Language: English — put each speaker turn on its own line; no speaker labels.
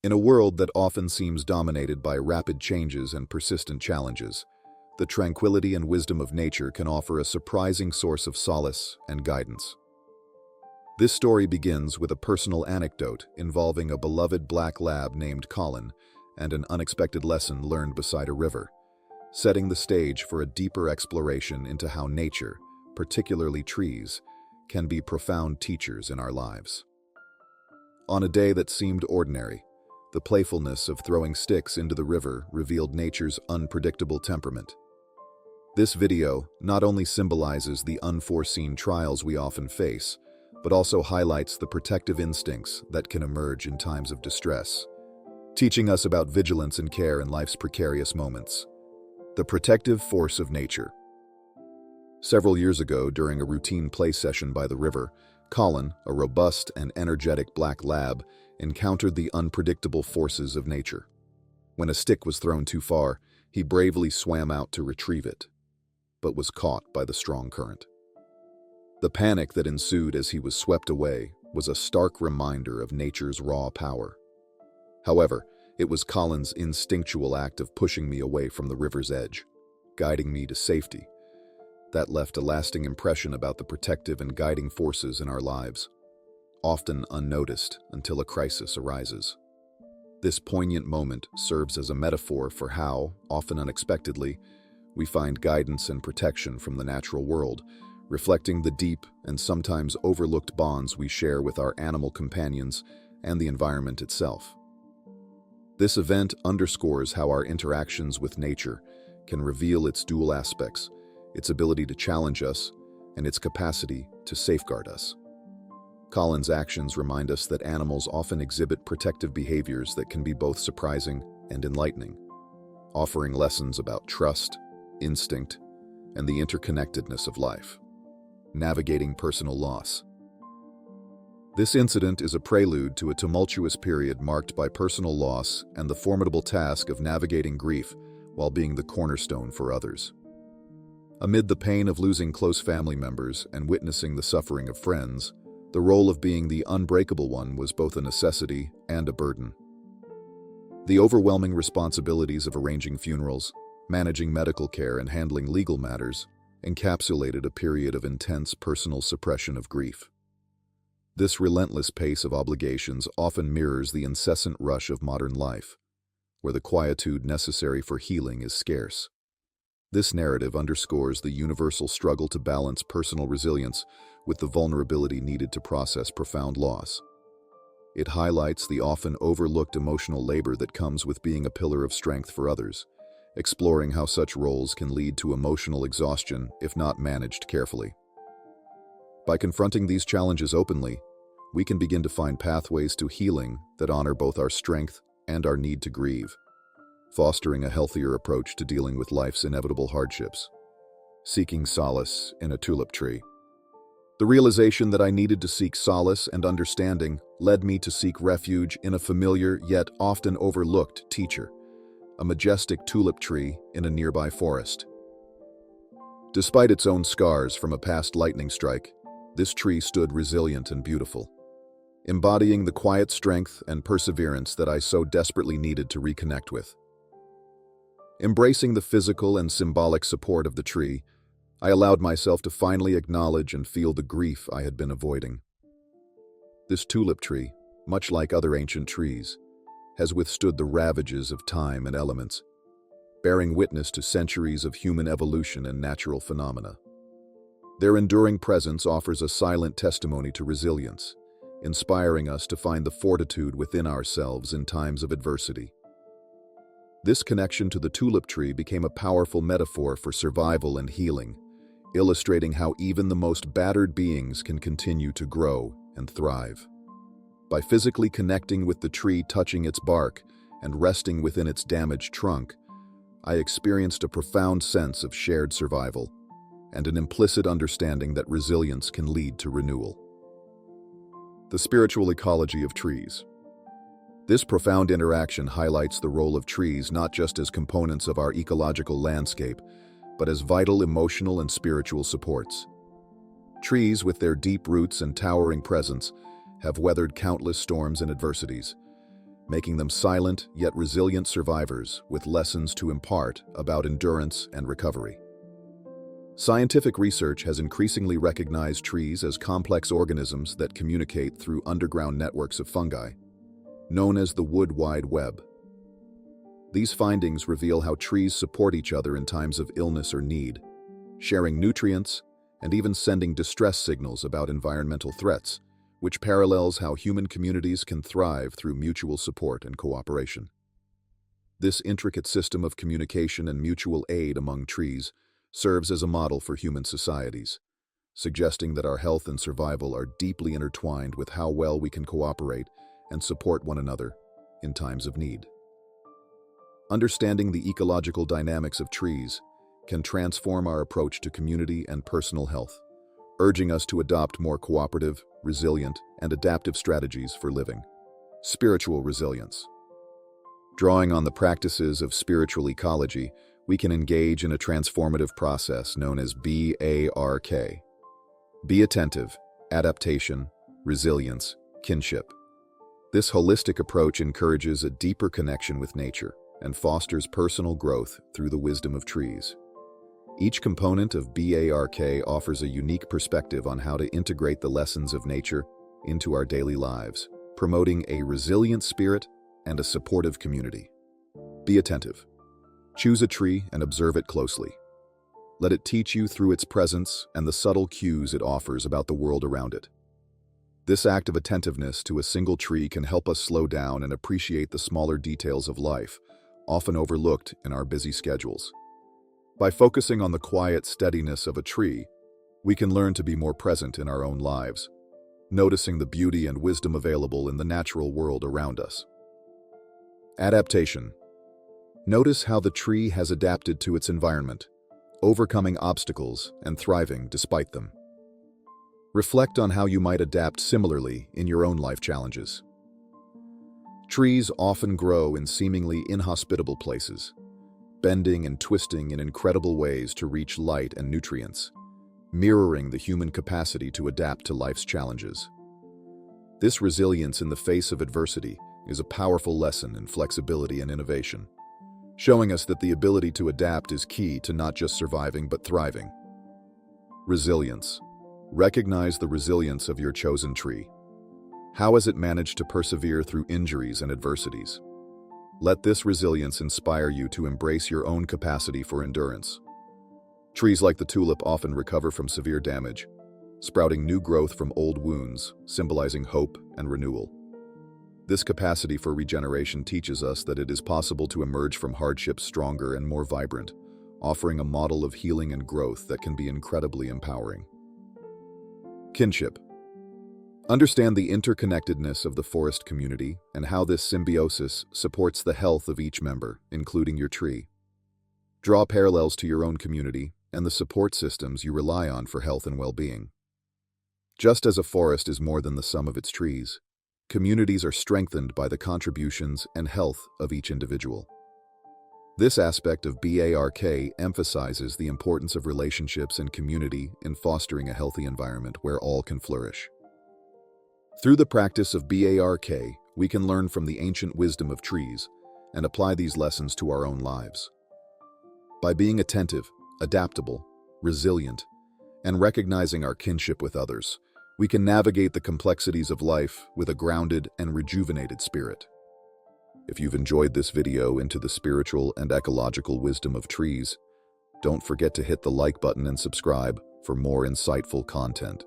In a world that often seems dominated by rapid changes and persistent challenges, the tranquility and wisdom of nature can offer a surprising source of solace and guidance. This story begins with a personal anecdote involving a beloved black lab named Colin and an unexpected lesson learned beside a river, setting the stage for a deeper exploration into how nature, particularly trees, can be profound teachers in our lives. On a day that seemed ordinary, the playfulness of throwing sticks into the river revealed nature's unpredictable temperament. This video not only symbolizes the unforeseen trials we often face, but also highlights the protective instincts that can emerge in times of distress, teaching us about vigilance and care in life's precarious moments. The protective force of nature. Several years ago, during a routine play session by the river, Colin, a robust and energetic black lab, encountered the unpredictable forces of nature. When a stick was thrown too far, he bravely swam out to retrieve it, but was caught by the strong current. The panic that ensued as he was swept away was a stark reminder of nature's raw power. However, it was Colin's instinctual act of pushing me away from the river's edge, guiding me to safety, that left a lasting impression about the protective and guiding forces in our lives, often unnoticed until a crisis arises. This poignant moment serves as a metaphor for how, often unexpectedly, we find guidance and protection from the natural world, reflecting the deep and sometimes overlooked bonds we share with our animal companions and the environment itself. This event underscores how our interactions with nature can reveal its dual aspects, its ability to challenge us, and its capacity to safeguard us. Colin's actions remind us that animals often exhibit protective behaviors that can be both surprising and enlightening, offering lessons about trust, instinct, and the interconnectedness of life. Navigating personal loss. This incident is a prelude to a tumultuous period marked by personal loss and the formidable task of navigating grief while being the cornerstone for others. Amid the pain of losing close family members and witnessing the suffering of friends, the role of being the unbreakable one was both a necessity and a burden. The overwhelming responsibilities of arranging funerals, managing medical care, and handling legal matters encapsulated a period of intense personal suppression of grief. This relentless pace of obligations often mirrors the incessant rush of modern life, where the quietude necessary for healing is scarce. This narrative underscores the universal struggle to balance personal resilience with the vulnerability needed to process profound loss. It highlights the often overlooked emotional labor that comes with being a pillar of strength for others, exploring how such roles can lead to emotional exhaustion if not managed carefully. By confronting these challenges openly, we can begin to find pathways to healing that honor both our strength and our need to grieve, fostering a healthier approach to dealing with life's inevitable hardships. Seeking solace in a tulip tree. The realization that I needed to seek solace and understanding led me to seek refuge in a familiar yet often overlooked teacher, a majestic tulip tree in a nearby forest. Despite its own scars from a past lightning strike, this tree stood resilient and beautiful, embodying the quiet strength and perseverance that I so desperately needed to reconnect with. Embracing the physical and symbolic support of the tree, I allowed myself to finally acknowledge and feel the grief I had been avoiding. This tulip tree, much like other ancient trees, has withstood the ravages of time and elements, bearing witness to centuries of human evolution and natural phenomena. Their enduring presence offers a silent testimony to resilience, inspiring us to find the fortitude within ourselves in times of adversity. This connection to the tulip tree became a powerful metaphor for survival and healing, illustrating how even the most battered beings can continue to grow and thrive. By physically connecting with the tree, touching its bark, and resting within its damaged trunk, I experienced a profound sense of shared survival and an implicit understanding that resilience can lead to renewal. The spiritual ecology of trees. This profound interaction highlights the role of trees not just as components of our ecological landscape, but as vital emotional and spiritual supports. Trees, with their deep roots and towering presence, have weathered countless storms and adversities, making them silent yet resilient survivors with lessons to impart about endurance and recovery. Scientific research has increasingly recognized trees as complex organisms that communicate through underground networks of fungi, known as the Wood Wide Web. These findings reveal how trees support each other in times of illness or need, sharing nutrients and even sending distress signals about environmental threats, which parallels how human communities can thrive through mutual support and cooperation. This intricate system of communication and mutual aid among trees serves as a model for human societies, suggesting that our health and survival are deeply intertwined with how well we can cooperate and support one another in times of need. Understanding the ecological dynamics of trees can transform our approach to community and personal health, urging us to adopt more cooperative, resilient, and adaptive strategies for living. Spiritual resilience. Drawing on the practices of spiritual ecology, we can engage in a transformative process known as BARK. Be attentive, adaptation, resilience, kinship. This holistic approach encourages a deeper connection with nature and fosters personal growth through the wisdom of trees. Each component of BARK offers a unique perspective on how to integrate the lessons of nature into our daily lives, promoting a resilient spirit and a supportive community. Be attentive. Choose a tree and observe it closely. Let it teach you through its presence and the subtle cues it offers about the world around it. This act of attentiveness to a single tree can help us slow down and appreciate the smaller details of life, often overlooked in our busy schedules. By focusing on the quiet steadiness of a tree, we can learn to be more present in our own lives, noticing the beauty and wisdom available in the natural world around us. Adaptation. Notice how the tree has adapted to its environment, overcoming obstacles and thriving despite them. Reflect on how you might adapt similarly in your own life challenges. Trees often grow in seemingly inhospitable places, bending and twisting in incredible ways to reach light and nutrients, mirroring the human capacity to adapt to life's challenges. This resilience in the face of adversity is a powerful lesson in flexibility and innovation, showing us that the ability to adapt is key to not just surviving but thriving. Resilience. Recognize the resilience of your chosen tree. How has it managed to persevere through injuries and adversities? Let this resilience inspire you to embrace your own capacity for endurance. Trees like the tulip often recover from severe damage, sprouting new growth from old wounds, symbolizing hope and renewal. This capacity for regeneration teaches us that it is possible to emerge from hardships stronger and more vibrant, offering a model of healing and growth that can be incredibly empowering. Kinship. Understand the interconnectedness of the forest community and how this symbiosis supports the health of each member, including your tree. Draw parallels to your own community and the support systems you rely on for health and well-being. Just as a forest is more than the sum of its trees, communities are strengthened by the contributions and health of each individual. This aspect of BARK emphasizes the importance of relationships and community in fostering a healthy environment where all can flourish. Through the practice of BARK, we can learn from the ancient wisdom of trees and apply these lessons to our own lives. By being attentive, adaptable, resilient, and recognizing our kinship with others, we can navigate the complexities of life with a grounded and rejuvenated spirit. If you've enjoyed this video into the spiritual and ecological wisdom of trees, don't forget to hit the like button and subscribe for more insightful content.